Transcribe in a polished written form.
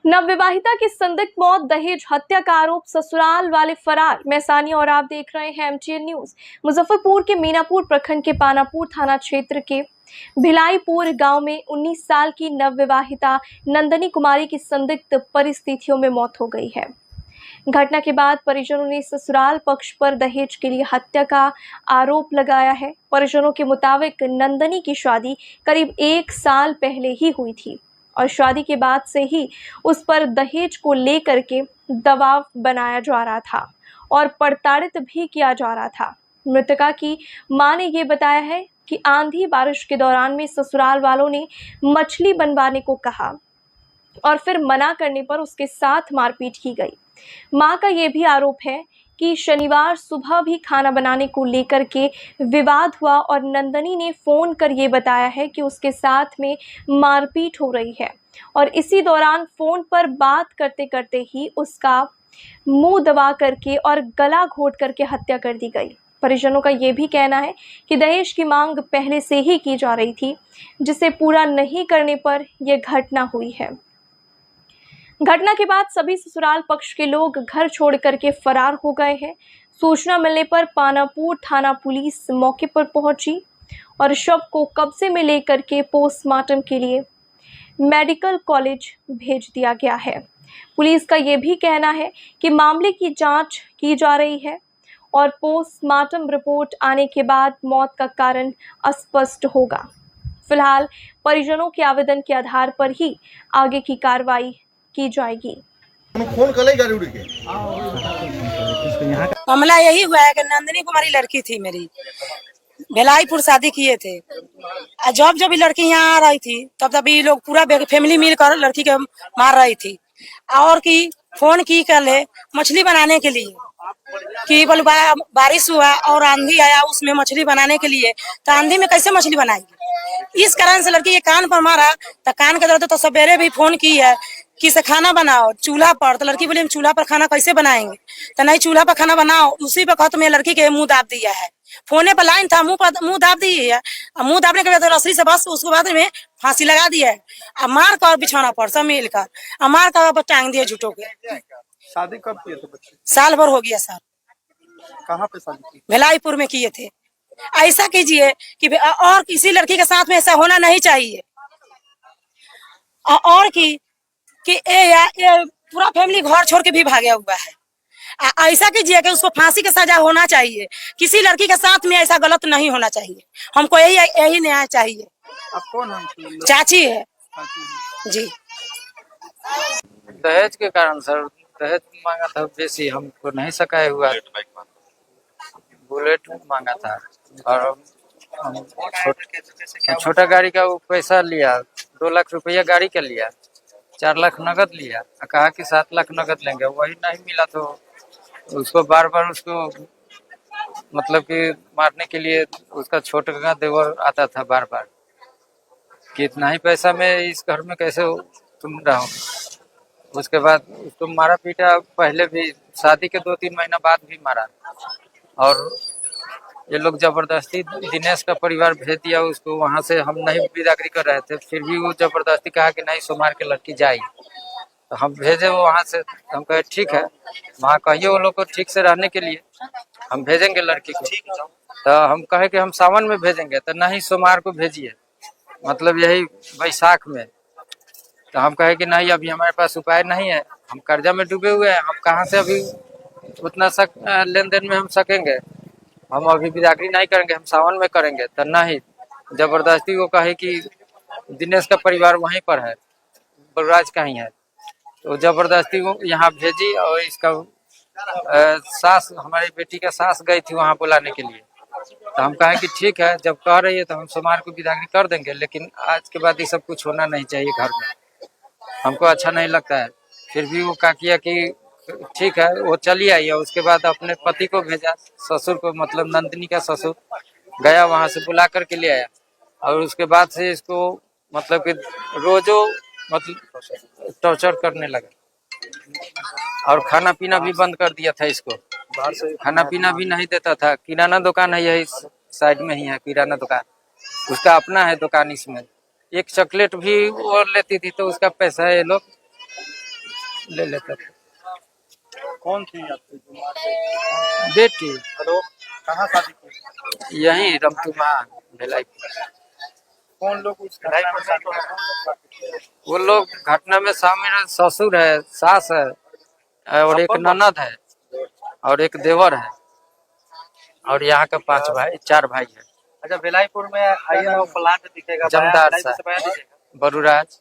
नवविवाहिता की संदिग्ध मौत, दहेज हत्या का आरोप, ससुराल वाले फरार। मैं सानी और आप देख रहे हैं एमटीएन न्यूज। मुजफ्फरपुर के मीनापुर प्रखंड के पानापुर थाना क्षेत्र के भिलाईपुर गांव में 19 साल की नवविवाहिता नंदनी कुमारी की संदिग्ध परिस्थितियों में मौत हो गई है। घटना के बाद परिजनों ने ससुराल पक्ष पर दहेज के लिए हत्या का आरोप लगाया है। परिजनों के मुताबिक नंदनी की शादी करीब 1 साल पहले ही हुई थी और शादी के बाद से ही उस पर दहेज को लेकर के दबाव बनाया जा रहा था और प्रताड़ित भी किया जा रहा था। मृतका की मां ने ये बताया है कि आंधी बारिश के दौरान में ससुराल वालों ने मछली बनवाने को कहा और फिर मना करने पर उसके साथ मारपीट की गई। मां का यह भी आरोप है कि शनिवार सुबह भी खाना बनाने को लेकर के विवाद हुआ और नंदनी ने फोन कर ये बताया है कि उसके साथ में मारपीट हो रही है और इसी दौरान फोन पर बात करते करते ही उसका मुंह दबा करके और गला घोट करके हत्या कर दी गई। परिजनों का ये भी कहना है कि दहेज की मांग पहले से ही की जा रही थी, जिसे पूरा नहीं करने पर यह घटना हुई है। घटना के बाद सभी ससुराल पक्ष के लोग घर छोड़ करके फरार हो गए हैं। सूचना मिलने पर पानापुर थाना पुलिस मौके पर पहुंची और शव को कब्जे में लेकर के पोस्टमार्टम के लिए मेडिकल कॉलेज भेज दिया गया है। पुलिस का यह भी कहना है कि मामले की जांच की जा रही है और पोस्टमार्टम रिपोर्ट आने के बाद मौत का कारण स्पष्ट होगा। फिलहाल परिजनों के आवेदन के आधार पर ही आगे की कार्रवाई की जाएगी। फोन कर जरूरी के मामला यही हुआ है कि नंदनी कुमारी लड़की थी मेरी, भिलाईपुर शादी किए थे। जब जब लड़की यहाँ आ रही थी तब ये लोग पूरा फैमिली मिलकर लड़की के मार रही थी और कि फोन की कर ले मछली बनाने के लिए कि बोल बारिश हुआ और आंधी आया उसमें मछली बनाने के लिए, तो आंधी में कैसे मछली बनाएगी। इस कारण से लड़की के कान पर मारा, तो कान के दर्द तो सवेरे भी फोन की है कि से खाना बनाओ चूल्हा पर, तो लड़की बोली हम चूल्हा पर खाना कैसे बनाएंगे, तो नहीं चूल्हा पर खाना बनाओ। उसी पर खत्म लड़की के मुंह दाब दिया है, फोने पर लाइन था मुंह दाब दी है। मुंह दाबने के बाद रस्सी से बस उसके बाद में फांसी लगा दिया है और मार कर बिछौना पर सब मिलकर मार कर टांग दिया झूठों के। शादी कब किए थे बच्चे? साल भर हो गया सर। कहाँ पे शादी की? भिलाईपुर में किए थे। ऐसा कीजिए कि और किसी लड़की के साथ में ऐसा होना नहीं चाहिए और कि ये पूरा फैमिली घर छोड़ के भी भागा हुआ है। ऐसा कीजिए कि उसको फांसी की सजा होना चाहिए। किसी लड़की के साथ में ऐसा गलत नहीं होना चाहिए। हमको यही न्याय चाहिए। आप कौन हैं? चाची है जी। दहेज के कारण सर, दहेज मांगा था बेसी, हमको नहीं सकाया हुआ। बुलेट मांगा था और छोटा गाड़ी का वो पैसा लिया, 2 लाख रुपया गाड़ी का लिया, 4 लाख नगद लिया, कहा कि 7 लाख नगद लेंगे, वही नहीं मिला तो उसको बार बार उसको मतलब कि मारने के लिए उसका छोटा देवर आता था बार बार कि इतना ही पैसा में इस घर में कैसे तुम रहो। उसके बाद उसको मारा पीटा, पहले भी शादी के 2-3 महीना बाद भी मारा और ये लोग जबरदस्ती दिनेश का परिवार भेज दिया उसको। वहां से हम नहीं बिदागरी कर रहे थे, फिर भी वो जबरदस्ती कहा कि नहीं सोमवार के लड़की जाए, तो हम भेजे वो वहां से। हम कहे ठीक है, वहाँ कहिए वो लोग को ठीक से रहने के लिए, हम भेजेंगे लड़की को। तो हम कहे कि हम सावन में भेजेंगे, तो नहीं सोमवार को भेजिए, मतलब यही बैसाख में। तो हम कहे कि नहीं अभी हमारे पास उपाय नहीं है, हम कर्जा में डूबे हुए हैं, हम कहाँ से अभी उतना लेन देन में हम सकेंगे, हम अभी बिदागरी नहीं करेंगे, हम सावन में करेंगे। तो नहीं, जबरदस्ती वो कहे कि दिनेश का परिवार वहीं पर है, बलराज कहीं है, तो जबरदस्ती वो यहाँ भेजी और इसका सास, हमारी बेटी का सास गई थी वहाँ बुलाने के लिए। तो हम कहे कि ठीक है, जब कह रही है तो हम सोमवार को बिदागरी कर देंगे, लेकिन आज के बाद ये सब कुछ होना नहीं चाहिए घर में, हमको अच्छा नहीं लगता है। फिर भी वो क्या किया कि ठीक है वो चली आई है। उसके बाद अपने पति को भेजा, ससुर को, मतलब नंदिनी का ससुर गया, वहां से बुला करके ले आया और उसके बाद से इसको मतलब कि रोजो मतलब टॉर्चर करने लगा और खाना पीना भी बंद कर दिया था इसको। खाना पीना भी नहीं देता था। किराना दुकान है यही साइड में ही है किराना दुकान, उसका अपना है दुकान। इसमें एक चॉकलेट भी वो लेती थी तो उसका पैसा ये लोग ले लेते थे। कौन थी आपकी बेटी हेलो कहाँ शादी की यही रमतुमा भिलाई। कौन लोग उस घटना में शादी कौन लोग बाकी थे? वो लोग घटना में शामिल ससुर है, सास है और एक ननद है और एक देवर है और यहाँ के 4 भाई है। अच्छा भिलाईपुर में आइए प्लांट दिखेगा जमदार साहब बरुराज